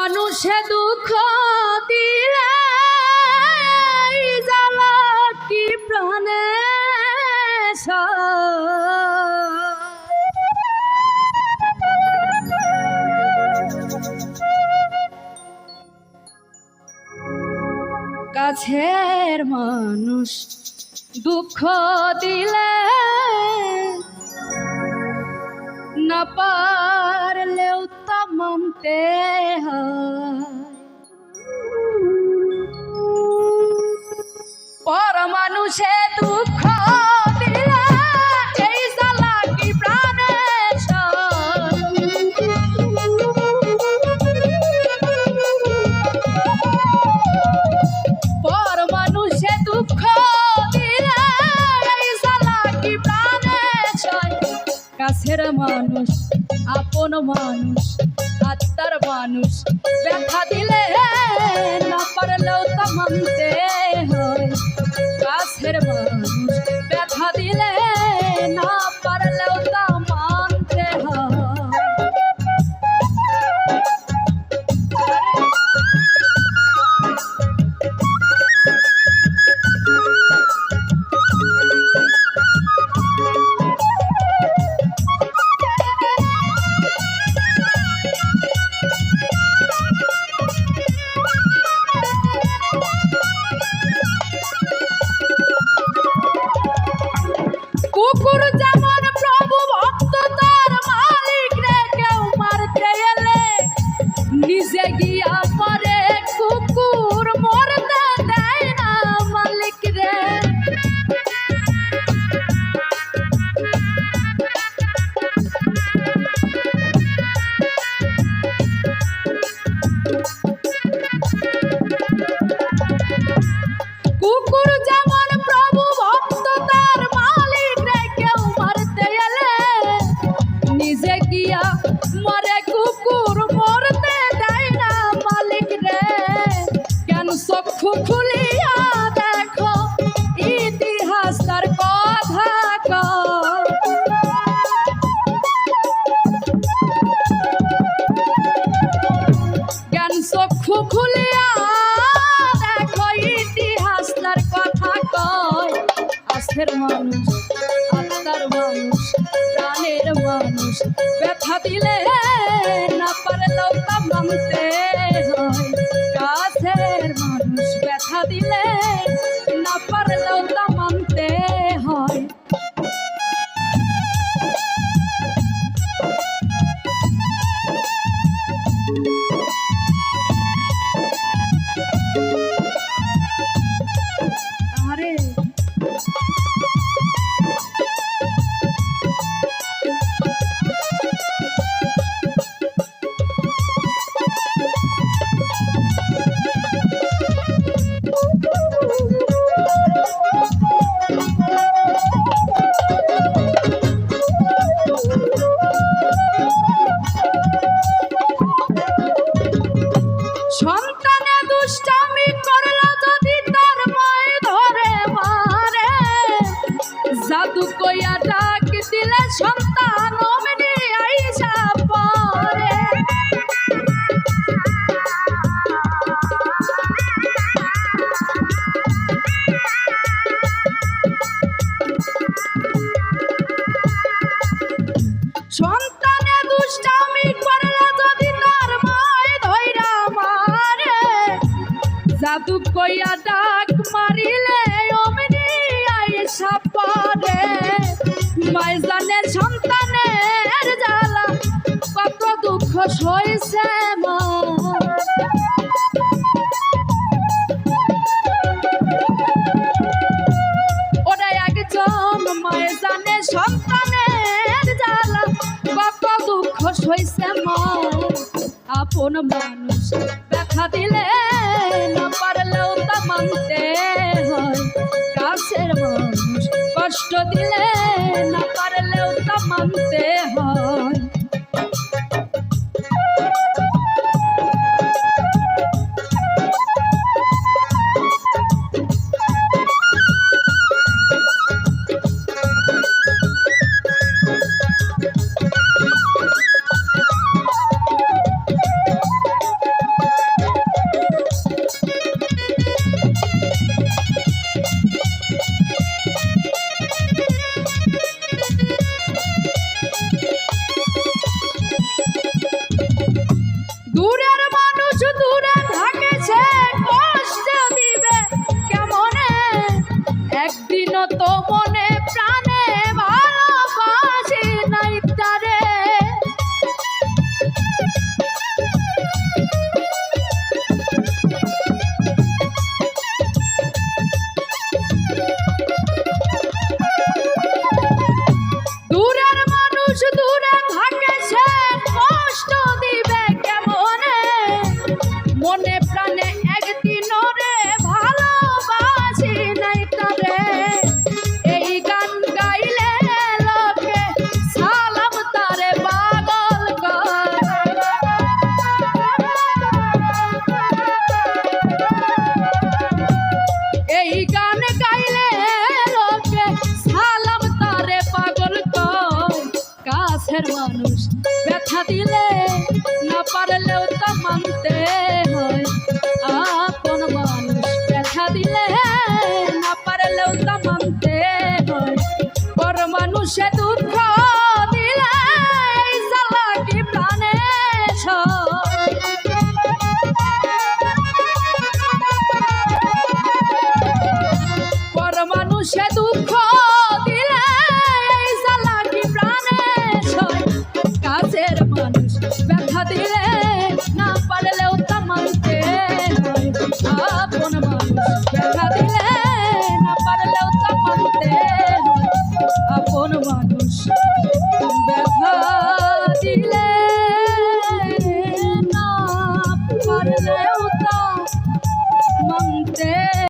মানুষে দুঃখ দিলে জ্বালা কি প্রাণে কাছের মানুষ দুঃখ দিলে না পারলেও তা মানতে হয়। পর মানুষে দুঃখ দিলে এই জ্বালা কি প্রাণে পর মানুষে দুঃখ দিলে এই জ্বালা কি প্রাণে কাছের মানুষ আপন মানুষ আত্মার মানুষ ব্যথা দিলে না পারলেও তা মানতে হয়। কাছের মানুষ ব্যথা দিলে না পারলেও তা মানতে হয়। কুকুর যেমন প্রভু ভক্ত তার মালিক রে, কেউ মারতে এলে নিজে গিয়া মরে, কুকুর মরতে দেয় না মালিক রে। কুকুর যেমন প্রভু ভক্ত তার মালিক রে, কেউ মারতে এলে নিজে গিয়া মরে, কুকুর মরতে দেয় না মালিক রে। কেন চক্ষু খুলিয়া দেখো ইতিহাস তার কথা কয়। জ্ঞান চক্ষু খুলিয়া দেখো ইতিহাস তার কথা কয়। কাছের মানুষ আত্মার মানুষ প্রাণের মানুষ ব্যথা দিলে না পারলেও তা মানতে হয়। কাছের মানুষ ব্যথা দিলে না পারলেও তা মানতে হয়। আরে সন্তানে দুষ্টামি করলো যদি তার মায় ধরে মারে, জাদু কইয়া ডাক দিলে সন্তান অমনি আইসা পড়ে। সন্তানে দুষ্টামি করলো যদি তার মায় ধইরা মারে, জাদু কইয়া ডাক মারিলে অমনি আইসা পড়ে। মায় জানে সন্তানের জ্বালা কত দুঃখ সইছে মা। ওরা একজন মায় জানে সন্তানের জ্বালা কত দুঃখ সইছে মা। আপন মানুষ ব্যথা দিলে না পারলেও তা মানতে হয়। কাছের মানুষ কষ্ট দিলে না পারলেও তা মানতে হয়। দূরের মানুষ দূরে থাকে সে কষ্ট দিবে কেমনে, একদিনও তো মনে প্রাণে ভালোবাসি নাই তারে। দূরের মানুষ দূরে থাকে সে কষ্ট দিবে কেমনে, মনে প্রাণে একদিন রে ভালোবাসি নাই তারে। এই গান গাইলে লোকে সালাম তারে পাগল করে। এই গান গাইলে লোকে সালাম তারে পাগল করে। কাছের মানুষ ব্যথা দিলে না পারলেও তা মানতে হয়, আপন মানুষ ব্যথা দিলে না পারলেও তা মানতে হয়। পর মানুষে দুঃখ দিলে এই জ্বালা কি প্রাণে সয়। পর মানুষে দুঃখ দিলে এই জ্বালা কি প্রাণে সয়। কাছের মানুষ ব্যথা দিলে না পারলেও তা মানতে হয়, আপন মানুষ ব্যথা দিলে না পারলেও তা মানতে হয়। আপন মানুষ ব্যথা দিলে না পারলেও তা মানতে